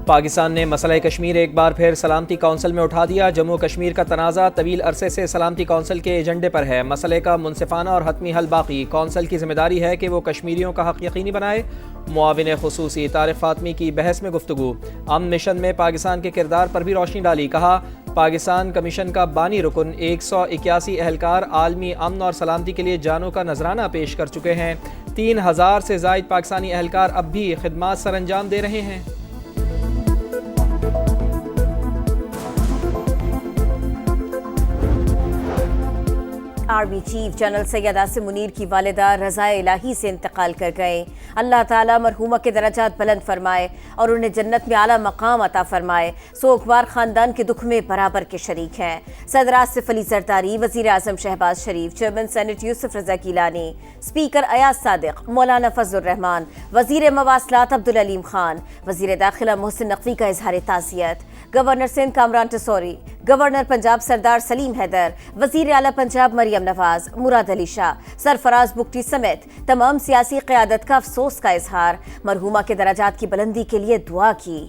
पाकिस्तान ने मसला कश्मीर एक बार फिर सलामती कौंसिल में उठा दिया। जम्मू कश्मीर का तनाज़ा तवील अरसे से सलामती कौंसिल के एजेंडे पर है। मसले का मुनसिफाना और हतमी हल बाकी। कौंसिल की जिम्मेदारी है कि वो कश्मीरियों का हक यकीनी बनाए। मुआविन खुसूसी तारिक फातमी की बहस में गुफ्तगू। अमन मिशन में पाकिस्तान के किरदार पर भी रोशनी डाली। कहा, पाकिस्तान कमीशन का बानी रुकन 181 एहलकार आलमी अमन और सलामती के लिए जानों का नजराना पेश कर चुके हैं। 3000 से जायद पाकिस्तानी एहलकार अब भी खिदमात सर अंजाम दे रहे हैं। Army chief general Syed Asim Munir की वालिदा रज़ाए इलाही से इंतकाल कर गए। अल्लाह ताला मरहूमा के दर्जात बुलंद फरमाए और उन्हें जन्नत में आला मकाम अता फरमाए। सोगवार खानदान के दुख में बराबर के शरीक हैं। सदर आसिफ अली जरदारी, वज़ीर आज़म शहबाज शरीफ, चेयरमैन सेनेट यूसुफ रज़ा गिलानी, स्पीकर अयाज सादिक, मौलाना फजलुर रहमान, वज़ीर मवासलात अब्दुल अलीम खान, वज़ीर दाखिला मोहसिन नकवी का इजहार ताज़ियत, गवर्नर सिंध कामरान टसौरी, गवर्नर पंजाब सरदार सलीम हैदर, वज़ीर आला पंजाब मरियम नवाज, मुराद अली शाह, सरफराज बुगटी समेत तमाम सियासी क़यादत का अफसोस का इजहार। मरहूमा के दराजात की बुलंदी के लिए दुआ की।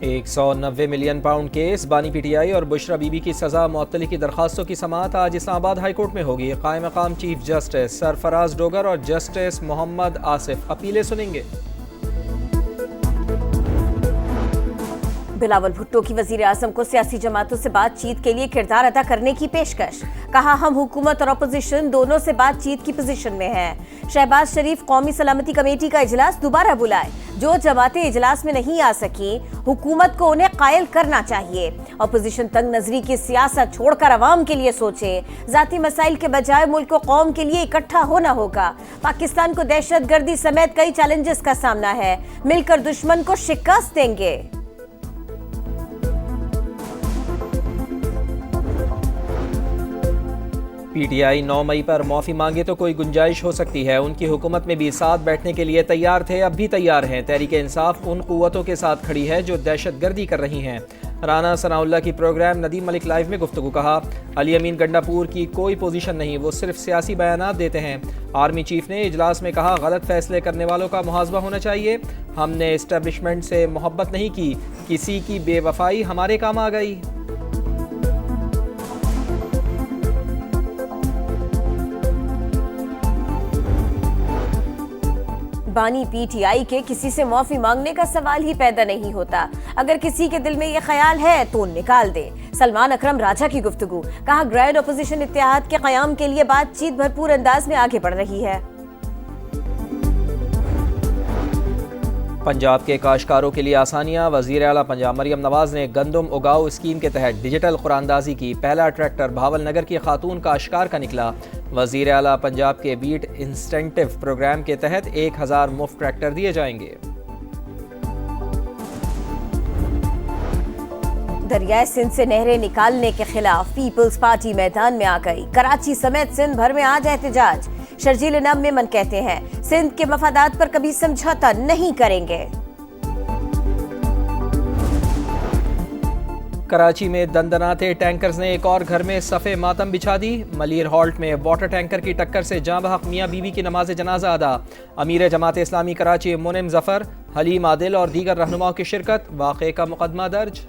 190 मिलियन पाउंड केस। बानी पीटीआई और बुशरा बीबी की सजा मुअत्तली की दरखास्तों की समाअत आज इस्लामाबाद हाई कोर्ट में होगी। कायम मकाम चीफ जस्टिस सरफराज डोगर और जस्टिस मोहम्मद आसिफ अपीलें सुनेंगे। बिलावल भुट्टो की वजीर आजम को सियासी जमातों से बातचीत के लिए किरदार अदा करने की पेशकश। कहा, हम हुकूमत और अपोजिशन दोनों से बातचीत की पोजीशन में हैं। शहबाज शरीफ कौमी सलामती कमेटी का इजलास दोबारा बुलाए। जो जमातें इजलास में नहीं आ सकी, हुकूमत को उन्हें कायल करना चाहिए। अपोजिशन तंग नजरी की सियासत छोड़कर अवाम के लिए सोचे। जाती मसाइल के बजाय मुल्क और कौम के लिए इकट्ठा होना होगा। पाकिस्तान को दहशतगर्दी समेत कई चैलेंजेस का सामना है। मिलकर दुश्मन को शिकस्त देंगे। पीटीआई 9 मई पर माफ़ी मांगे तो कोई गुंजाइश हो सकती है। उनकी हुकूमत में भी साथ बैठने के लिए तैयार थे, अब भी तैयार हैं। तहरीक इंसाफ उन कुव्वतों के साथ खड़ी है जो दहशतगर्दी कर रही हैं। राना सनाउल्लाह की प्रोग्राम नदीम मलिक लाइव में गुफ्तगू। कहा, अली अमीन गंडापुर की कोई पोजीशन नहीं, वो सिर्फ सियासी बयानात देते हैं। आर्मी चीफ ने इजलास में कहा, गलत फैसले करने वालों का मुहासबा होना चाहिए। हमने इस्टेब्लिशमेंट से मोहब्बत नहीं की, किसी की बेवफाई हमारे काम आ गई। बानी पीटीआई के किसी से माफी मांगने का सवाल ही पैदा नहीं होता। अगर किसी के दिल में ये ख्याल है तो निकाल दे। सलमान अकरम राजा की गुफ्तगू। कहा, ग्रैंड अपोजिशन इत्तेहाद के क़याम के लिए बातचीत भरपूर अंदाज में आगे बढ़ रही है। पंजाब के काश्तकारों के लिए आसानियां। वज़ीर आला पंजाब मरियम नवाज ने गंदम उगाओ स्कीम के तहत डिजिटल कुरानदाजी की। पहला ट्रैक्टर भावल नगर की खातून काश्तकार का निकला। वज़ीर आला पंजाब के बीट इंसेंटिव प्रोग्राम के तहत 1000 मुफ्त ट्रैक्टर दिए जाएंगे। दरियाए सिंध से नहरें निकालने के खिलाफ पीपल्स पार्टी मैदान में आ गई। कराची समेत सिंध भर में आज एहतजाज। शर्जील नब मेमन कहते हैं, सिंध के मफादात पर कभी समझौता नहीं करेंगे। कराची में दंदनाते टैंकर्स ने एक और घर में सफ़े मातम बिछा दी। मलीर हॉल्ट में वाटर टैंकर की टक्कर से जाँ बहक मियाँ बीवी की नमाज जनाजा अदा। अमीर जमात इस्लामी कराची मुनिम जफर, हलीम आदिल और दीगर रहनुमाओं की शिरकत। वाक़े का मुकदमा दर्ज।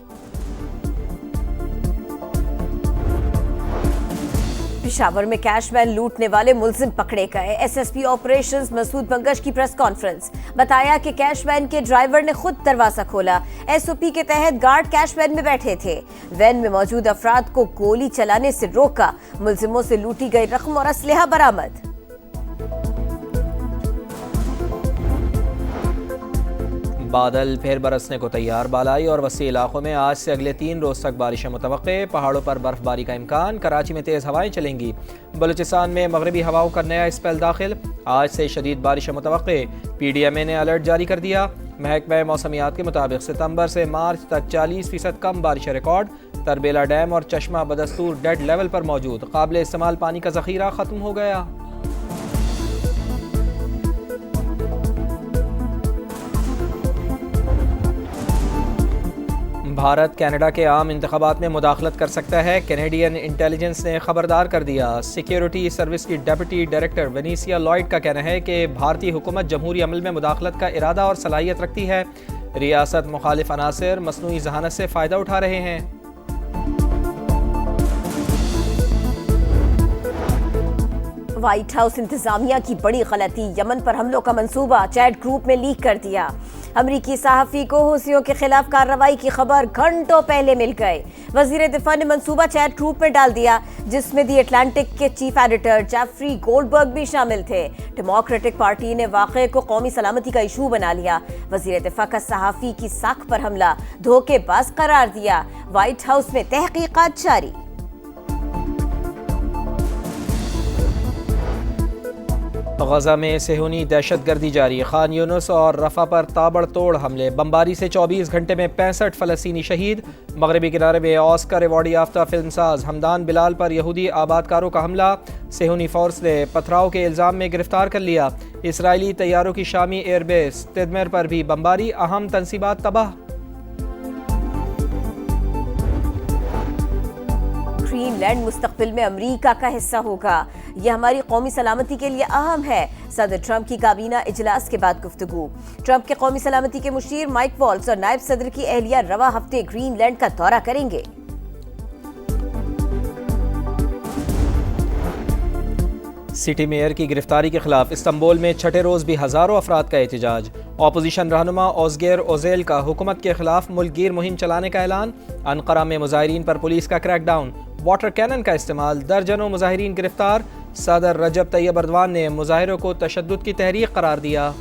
पेशावर में कैश वैन लूटने वाले मुलजिम पकड़े गए। एसएसपी ऑपरेशंस मसूद बंगश की प्रेस कॉन्फ्रेंस। बताया कि कैश वैन के ड्राइवर ने खुद दरवाजा खोला। एसओपी के तहत गार्ड कैश वैन में बैठे थे। वैन में मौजूद अफराद को गोली चलाने से रोका। मुलजिमों से लूटी गई रकम और असलहा बरामद। बादल फिर बरसने को तैयार। बालाई और वसी इलाकों में आज से अगले 3 रोज तक बारिशें मुतवक्के। पहाड़ों पर बर्फबारी का इम्कान। कराची में तेज़ हवाएं चलेंगी। बलूचिस्तान में मगरबी हवाओं का नया स्पेल दाखिल। आज से शदीद बारिशें मुतवक्के। PDMA ने अलर्ट जारी कर दिया। महकमा मौसमियात के मुताबिक सितंबर से मार्च तक 40% कम बारिश रिकॉर्ड। तरबेला डैम और चश्मा बदस्तूर डेड लेवल पर मौजूद। काबिल इस्तेमाल पानी का ज़ख़ीरा ख़त्म हो गया। भारत कनाडा के आम इंतखाबात में मुदाखलत कर सकता है, कैनेडियन इंटेलिजेंस ने खबरदार कर दिया। सिक्योरिटी सर्विस की डेप्यूटी डायरेक्टर वेनेसिया लॉयड का कहना है कि भारतीय हुकूमत जमहूरी अमल में मुदाखलत का इरादा और सलाहियत रखती है। रियासत मुखालिफ अनासिर मसनूई जहानत से फ़ायदा उठा रहे हैं। व्हाइट हाउस इंतजामिया की बड़ी गलती, यमन पर हमलों का मंसूबा चैट ग्रुप में लीक कर दिया। अमरीकी सहाफ़ी को हुसियों के खिलाफ कार्रवाई की खबर घंटों पहले मिल गई। वजीर दिफा ने मंसूबा चैट ग्रुप में डाल दिया, जिसमें दी अटलांटिक के चीफ एडिटर जेफरी गोल्डबर्ग भी शामिल थे। डेमोक्रेटिक पार्टी ने वाक़े को कौमी सलामती का इशू बना लिया। वजीर दिफा का सहाफ़ी की साख पर हमला धोखेबाज करार दिया। व्हाइट हाउस में तहकीकात जारी। गजा में सेहूनी दहशतगर्दी जारी, खान यूनुस और रफा पर ताबड़तोड़ हमले, बमबारी से 24 घंटे में 65 फ़लस्तीनी शहीद। मगरबी किनारे में ऑस्कर अवार्ड याफ्ता फिल्मसाज हमदान बिलाल पर यहूदी आबादकारों का हमला, सेहूनी फोर्स ने पथराव के इल्ज़ाम में गिरफ्तार कर लिया। इसराइली तैयारों की शामी एयरबेस तिदमर पर भी बमबारी, अहम तनसीबात तबाह। ग्रीनलैंड मुस्तकबिल में अमरीका का हिस्सा होगा, यह हमारी कौमी सलामती के लिए अहम है। सदर ट्रंप की काबीना इजलास के बाद गुफ्तगू। ट्रंप के कौमी सलामती के मुशीर माइक वॉल्स और नायब सदर की एहलिया रवा हफ्ते ग्रीनलैंड का दौरा करेंगे। सिटी मेयर की गिरफ्तारी के खिलाफ इस्तांबुल में छठे रोज भी हजारों अफराद का एहतजाज। ऑपोजिशन रहनुमा ओज़गेर ओज़ेल का हुकूमत के खिलाफ मुल्कगीर मुहिम चलाने का ऐलान। अनकरा में मुजाहिरीन पर पुलिस का क्रैकडाउन, वाटर कैनन का इस्तेमाल, दर्जनों मुजाहिरीन गिरफ्तार। सदर रजब तैयब अर्दवान ने मुजाहिरों को तशद्दुद की तहरीक करार दिया।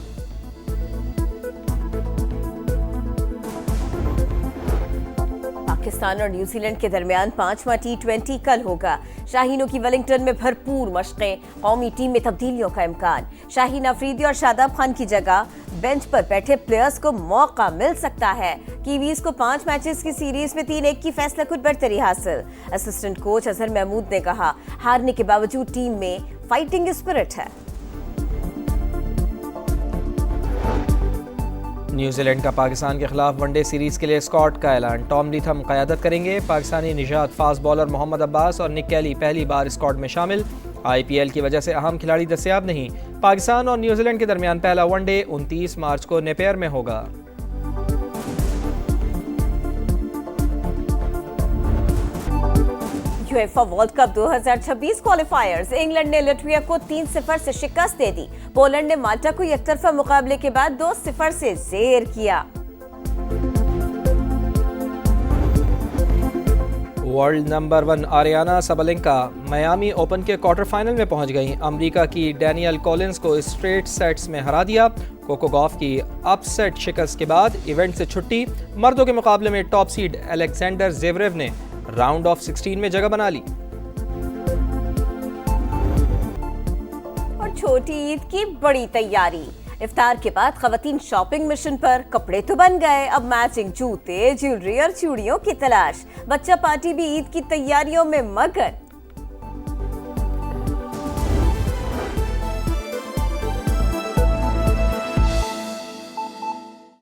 पाकिस्तान और न्यूजीलैंड के दरमियान 5वां T20 कल होगा। शाहीनों की वेलिंगटन में भरपूर मशक़ें, कौमी टीम में तब्दीलियों का इम्कान। शाहीन अफरीदी और शादाब खान की जगह बेंच पर बैठे प्लेयर्स को मौका मिल सकता है। कीवीज को 5 मैचेस की सीरीज में 3-1 की फैसला कुछ बरतरी हासिल। असिस्टेंट कोच अजहर महमूद ने कहा, हारने के बावजूद टीम में फाइटिंग स्पिरिट है। न्यूजीलैंड का पाकिस्तान के खिलाफ वनडे सीरीज के लिए स्कॉट का ऐलान, टॉम लीथम क़यादत करेंगे। पाकिस्तानी निजात फास्ट बॉलर मोहम्मद अब्बास और निक कैली पहली बार स्क्वाड में शामिल। IPL की वजह से अहम खिलाड़ी दस्तयाब नहीं। पाकिस्तान और न्यूजीलैंड के दरमियान पहला वनडे 29 मार्च को नेपियर में होगा। यूएफा वर्ल्ड कप 2026 क्वालिफायर्स, इंग्लैंड ने लाटविया को 3-0 से शिकस्त दे दी। पोलैंड ने माल्टा को एकतरफा मुकाबले के बाद 2-0 से ज़ेर किया। World number 1 Ariana Sabalenka Miami open के क्वार्टर फाइनल में पहुंच गईं। अमेरिका की डैनियल कॉलिंस को स्ट्रेट सेट्स में हरा दिया। कोको गॉफ की अपसेट शिकस्त के बाद इवेंट से छुट्टी। मर्दों के मुकाबले में टॉप सीड अलेक्जेंडर ज़ेवरेव ने राउंड ऑफ 16 में जगह बना ली। और छोटी ईद की बड़ी तैयारी, इफ्तार के बाद खवातीन शॉपिंग मिशन पर। कपड़े तो बन गए, अब मैचिंग जूते, ज्वेलरी और चूड़ियों की तलाश। बच्चा पार्टी भी ईद की तैयारियों में मगन।